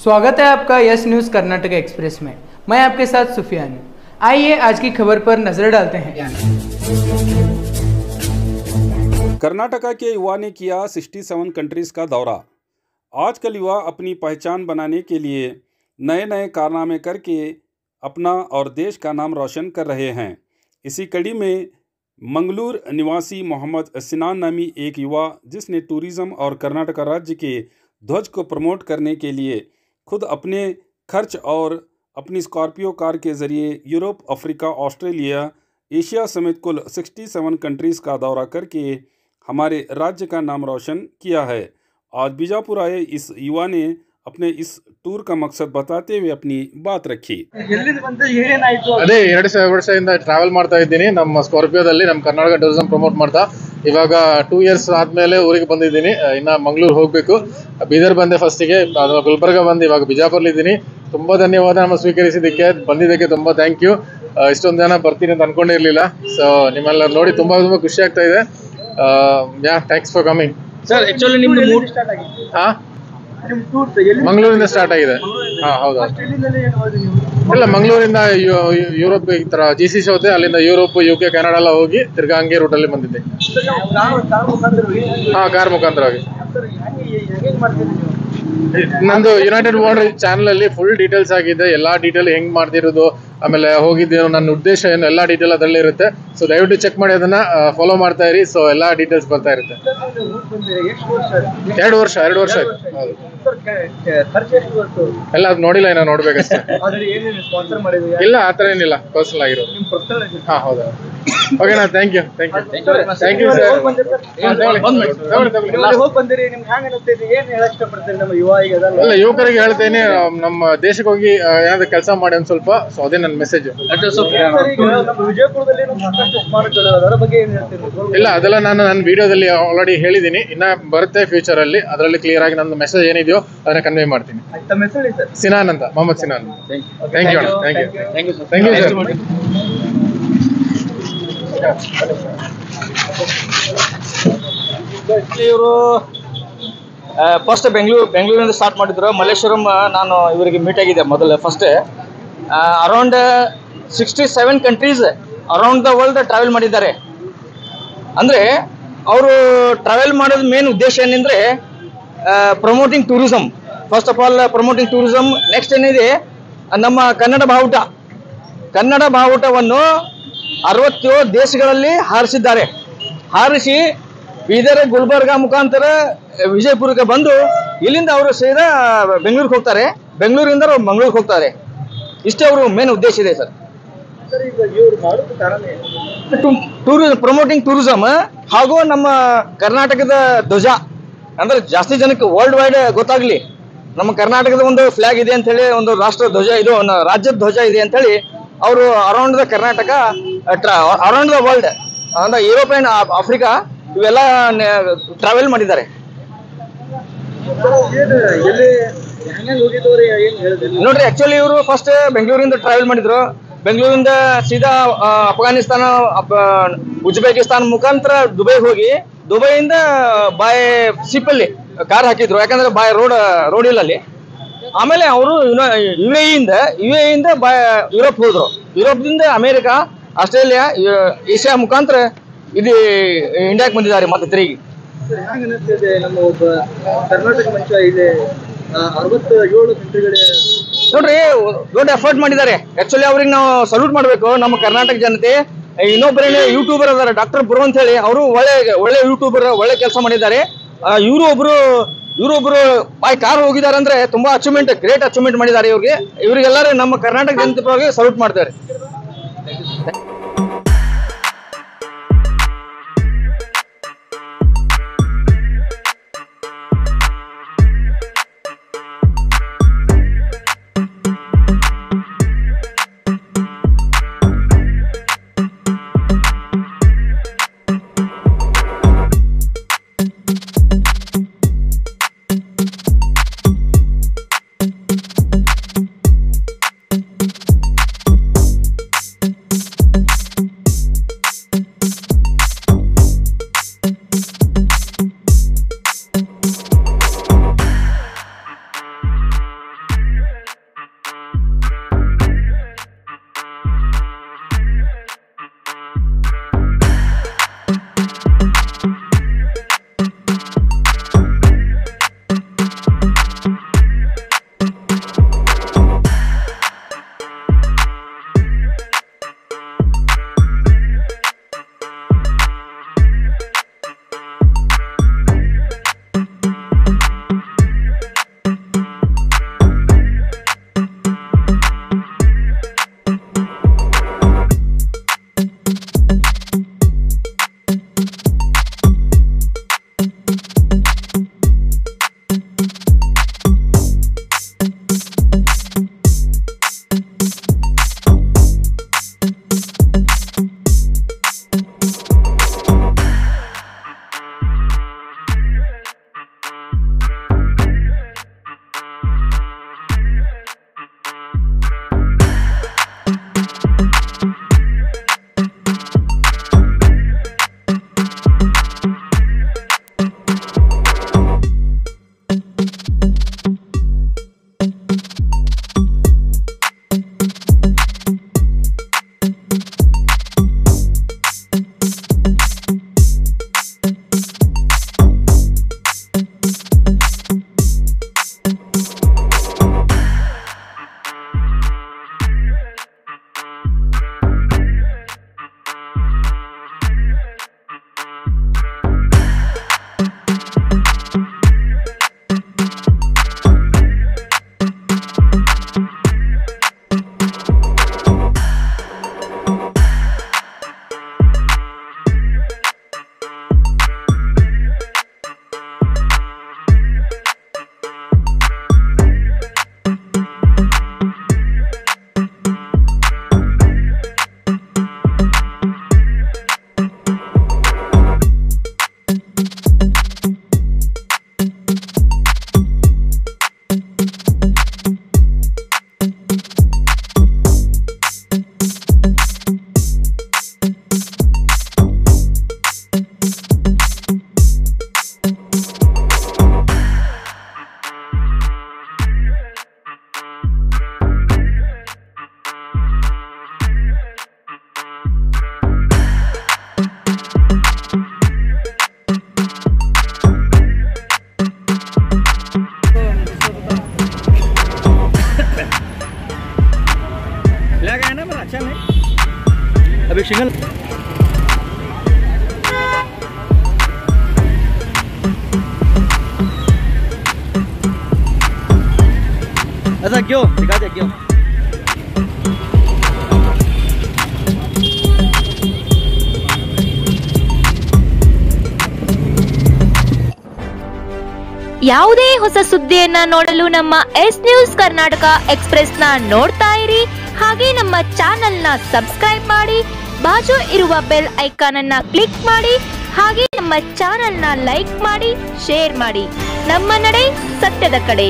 स्वागत है आपका यस न्यूज़ कर्नाटक एक्सप्रेस में। मैं आपके साथ सुफियान हूँ। आइए आज की खबर पर नजर डालते हैं। कर्नाटका के युवा ने किया 67 कंट्रीज का दौरा। आजकल युवा अपनी पहचान बनाने के लिए नए नए कारनामे करके अपना और देश का नाम रोशन कर रहे हैं। इसी कड़ी में मंगलूर निवासी मोहम्मद सिनान नामी एक युवा, जिसने टूरिज्म और कर्नाटका राज्य के ध्वज को प्रमोट करने के लिए खुद अपने खर्च और अपनी स्कॉर्पियो कार के ज़रिए यूरोप, अफ्रीका, ऑस्ट्रेलिया, एशिया समेत कुल 67 कंट्रीज़ का दौरा करके हमारे राज्य का नाम रोशन किया है। आज बीजापुर आए इस युवा ने अपने इस टूर का मकसद बताते हुए अपनी बात रखी। ಅದೇ 2 ವರ್ಷದಿಂದ ಟ್ರಾವೆಲ್ ಮಾಡ್ತಾ ಇದ್ದೀನಿ ನಮ್ಮ ಸ್ಕಾರ್ಪಿಯೋದಲ್ಲಿ ನಮ್ಮ ಕರ್ನಾಟಕ ಟೂರಿಸಂ ಪ್ರಮೋಟ್ ಮಾಡ್ತಾ ಇವಾಗ 2 ಇಯರ್ಸ್ ಆದ್ಮೇಲೆ ಊರಿಗೆ ಬಂದಿದ್ದೀನಿ. ಇನ್ನ ಮಂಗಳೂರು ಹೋಗಬೇಕು. ಬೀದರ್ ಬಂದೆ ಫಸ್ಟಿಗೆ, ಗುಲ್ಬರ್ಗ ಬಂದು ಇವಾಗ ಬಿಜಾಪುರಲ್ಲಿ ಇದ್ದೀನಿ. ತುಂಬಾ ಧನ್ಯವಾದ ನಮ್ಮ ಸ್ವೀಕರಿಸಿದ್ದಕ್ಕೆ, ಬಂದಿದ್ದಕ್ಕೆ ತುಂಬಾ ಥ್ಯಾಂಕ್ ಯು. ಇಷ್ಟೊಂದು ಜನ ಬರ್ತೀನಿ ಅಂತ ಅನ್ಕೊಂಡಿರ್ಲಿಲ್ಲ. ಸೊ ನಿಮ್ಮೆಲ್ಲ ನೋಡಿ ತುಂಬಾ ಖುಷಿ ಆಗ್ತಾ ಇದೆ. Thanks for coming sir. Actually ನಿಮ್ದು ಮೂಡ್ ಮಂಗಳೂರಿಂದ ಸ್ಟಾರ್ಟ್ ಆಗಿದೆ. ಹೌದು. ಇಲ್ಲ, ಮಂಗಳೂರಿಂದ ಯುರೋಪ್ ಈ ತರ GCC ಹೋದೆ, ಅಲ್ಲಿಂದ ಯುರೋಪ್, UK, ಕೆನಡಾ ಎಲ್ಲ ಹೋಗಿ ತಿರ್ಗಾ ಹಂಗೆ ರೂಟಲ್ಲಿ ಬಂದಿದ್ದೆ. ಕಾರ್ ಮುಖಾಂತರ ಹೋಗಿ. ನಂದು ಯುನೈಟೆಡ್ ವರ್ಲ್ಡ್ ಚಾನಲ್ ಅಲ್ಲಿ ಫುಲ್ ಡೀಟೇಲ್ಸ್ ಆಗಿದೆ. ಎಲ್ಲಾ ಡೀಟೇಲ್ ಹೆಂಗ್ ಮಾಡ್ತಿರೋದು, ಆಮೇಲೆ ಹೋಗಿದ್ದೇನು, ನನ್ನ ಉದ್ದೇಶ ಏನು, ಎಲ್ಲಾ ಡೀಟೇಲ್ ಅದರಲ್ಲಿ ಇರುತ್ತೆ. ಸೊ ದಯವಿಟ್ಟು ಚೆಕ್ ಮಾಡಿ, ಅದನ್ನ ಫಾಲೋ ಮಾಡ್ತಾ ಇರಿ. ಸೊ ಎಲ್ಲಾ ಡೀಟೇಲ್ಸ್ ಬರ್ತಾ ಇರುತ್ತೆ. 2 ವರ್ಷ ಆಯ್ತು. ಎಲ್ಲ ಅದು ನೋಡಿಲ್ಲ, ಏನೋ ನೋಡ್ಬೇಕಷ್ಟೇ. ಇಲ್ಲ, ಆತರ ಏನಿಲ್ಲ, ಪರ್ಸನಲ್ ಆಗಿರೋದು. ಹೌದಾ. ಓಕೆನಾ, ಥ್ಯಾಂಕ್ ಯು ಸರ್. ಇಲ್ಲ, ಯುವಕರಿಗೆ ಹೇಳ್ತೇನೆ, ನಮ್ಮ ದೇಶಕ್ಕೆ ಹೋಗಿ ಏನಾದ್ರು ಕೆಲಸ ಮಾಡಿ ಒಂದು ಸ್ವಲ್ಪ. ಸೊ ಅದೇ ನನ್ನ ಮೆಸೇಜ್. ಇಲ್ಲ, ಅದೆಲ್ಲ ನಾನು ನನ್ನ ವಿಡಿಯೋದಲ್ಲಿ ಆಲ್ರೆಡಿ ಹೇಳಿದ್ದೀನಿ. ಇನ್ನ ಬರುತ್ತೆ ಫ್ಯೂಚರ್ ಅಲ್ಲಿ, ಅದರಲ್ಲಿ ಕ್ಲಿಯರ್ ಆಗಿ ನನ್ನ ಮೆಸೇಜ್ ಏನಿದೆಯೋ ಅದನ್ನ ಕನ್ವೆ ಮಾಡ್ತೀನಿ. ಸಿನಾನ್ ಅಂತ, Mohammed Sinan. Thank you sir. ಇವರು ಫಸ್ಟ್ ಬೆಂಗಳೂರಿನಿಂದ ಸ್ಟಾರ್ಟ್ ಮಾಡಿದ್ರು. ಮಲ್ಲೇಶ್ವರಂ ನಾನು ಇವರಿಗೆ ಮೀಟ್ ಆಗಿದೆ ಮೊದಲು. First around 67 countries around the world travel ಮಾಡಿದ್ದಾರೆ. ಅಂದರೆ ಅವರು ಟ್ರಾವೆಲ್ ಮಾಡೋದು ಮೇನ್ ಉದ್ದೇಶ ಏನೆಂದರೆ promoting tourism. First of all promoting tourism. Next ಏನಿದೆ, ನಮ್ಮ ಕನ್ನಡ ಬಾವುಟವನ್ನು 67 ದೇಶಗಳಲ್ಲಿ ಹಾರಿಸಿ ಬೀದರ್, ಗುಲ್ಬರ್ಗ ಮುಖಾಂತರ ವಿಜಯಪುರಕ್ಕೆ ಬಂದು ಇಲ್ಲಿಂದ ಅವರು ಸೀದಾ ಬೆಂಗಳೂರಿಗೆ ಹೋಗ್ತಾರೆ. ಬೆಂಗಳೂರಿಂದ ಅವರು ಮಂಗಳೂರಿಗೆ ಹೋಗ್ತಾರೆ. ಇಷ್ಟೇ ಅವರು ಮೇನ್ ಉದ್ದೇಶ ಇದೆ ಸರ್. ಪ್ರಮೋಟಿಂಗ್ ಟೂರಿಸಮ್ ಹಾಗೂ ನಮ್ಮ ಕರ್ನಾಟಕದ ಧ್ವಜ, ಅಂದ್ರೆ ಜಾಸ್ತಿ ಜನಕ್ಕೆ ವರ್ಲ್ಡ್ ವೈಡ್ ಗೊತ್ತಾಗ್ಲಿ ನಮ್ಮ ಕರ್ನಾಟಕದ ಒಂದು ಫ್ಲಾಗ್ ಇದೆ ಅಂತ ಹೇಳಿ, ಒಂದು ರಾಷ್ಟ್ರ ಧ್ವಜ, ಇದು ರಾಜ್ಯದ ಧ್ವಜ ಇದೆ ಅಂತ ಹೇಳಿ ಅವರು around the Karnataka, around the world, ಅಂದ್ರೆ ಯುರೋಪ್ ಅಂಡ್ ಆಫ್ರಿಕಾ ಇವೆಲ್ಲ ಟ್ರಾವೆಲ್ ಮಾಡಿದ್ದಾರೆ. ನೋಡ್ರಿ, ಆಕ್ಚುಲಿ ಇವರು ಫಸ್ಟ್ ಬೆಂಗಳೂರಿಂದ ಟ್ರಾವೆಲ್ ಮಾಡಿದ್ರು. ಬೆಂಗಳೂರಿಂದ ಸೀದಾ ಅಫ್ಘಾನಿಸ್ತಾನ, ಉಜ್ಬೇಕಿಸ್ತಾನ ಮುಖಾಂತರ ದುಬೈ ಹೋಗಿ, ದುಬೈಯಿಂದ ಬಾಯ್ ಶಿಪ್ಪಲ್ಲಿ ಕಾರ್ ಹಾಕಿದ್ರು. ಯಾಕಂದ್ರೆ ಬಾಯ್ ರೋಡ್ ಇಲ್ಲ ಅಲ್ಲಿ. ಆಮೇಲೆ ಅವರು ಯುಎಇಯಿಂದ ಯುರೋಪ್ ಹೋದ್ರು. ಯುರೋಪ್ದಿಂದ ಅಮೇರಿಕಾ, ಆಸ್ಟ್ರೇಲಿಯಾ, ಏಷ್ಯಾ ಮುಖಾಂತರ ಇದು ಇಂಡಿಯಾಕ್ಕೆ ಬಂದಿದ್ದಾರೆ ಮತ್ತೆ ತಿರುಗಿ. ನಮ್ಮ ಒಬ್ಬ ಕರ್ನಾಟಕ ಮನುಷ್ಯ ಇದೆ 67 ಕಂಟ್ರಿಗಳ ನೋಡ್ರಿ, ದೊಡ್ಡ ಎಫರ್ಟ್ ಮಾಡಿದ್ದಾರೆ. ಆಕ್ಚುಲಿ ಅವ್ರಿಗೆ ನಾವು ಸಲ್ಯೂಟ್ ಮಾಡಬೇಕು, ನಮ್ಮ ಕರ್ನಾಟಕ ಜನತೆ. ಇನ್ನೊಬ್ಬರೇನೆ ಯೂಟ್ಯೂಬರ್ ಅದಾರೆ, ಡಾಕ್ಟರ್ ಬ್ರೋ ಅಂತ ಹೇಳಿ, ಅವರು ಒಳ್ಳೆ ಯೂಟ್ಯೂಬರ್, ಒಳ್ಳೆ ಕೆಲಸ ಮಾಡಿದ್ದಾರೆ. ಇವರು ಒಬ್ರು ಬಾಯ್ ಕಾರ್ ಹೋಗಿದ್ದಾರೆ ಅಂದ್ರೆ ತುಂಬಾ ಗ್ರೇಟ್ ಅಚೀವ್ಮೆಂಟ್ ಮಾಡಿದ್ದಾರೆ. ಇವರಿಗೆಲ್ಲರೂ ನಮ್ಮ ಕರ್ನಾಟಕ ಜನತೆ ಪರವಾಗಿ ಸಲ್ಯೂಟ್ ಮಾಡ್ತಾರೆ. सा क्यों दिखा दे क्यों ಯಾವುದೇ ಹೊಸ ಸುದ್ದಿಯನ್ನ ನೋಡಲು ನಮ್ಮ ಎಸ್ ನ್ಯೂಸ್ ಕರ್ನಾಟಕ ಎಕ್ಸ್‌ಪ್ರೆಸ್ ನ ನೋಡ್ತಾ ಇರಿ. ಹಾಗೆ ನಮ್ಮ ಚಾನೆಲ್ ನ ಸಬ್ಸ್ಕ್ರೈಬ್ ಮಾಡಿ, ಬಾಜು ಇರುವ ಬೆಲ್ ಐಕಾನ್ ಅನ್ನ ಕ್ಲಿಕ್ ಮಾಡಿ. ಹಾಗೆ ನಮ್ಮ ಚಾನೆಲ್ ನ ಲೈಕ್ ಮಾಡಿ, ಶೇರ್ ಮಾಡಿ. ನಮ್ಮ ನಡೆ ಸತ್ಯದ ಕಡೆ.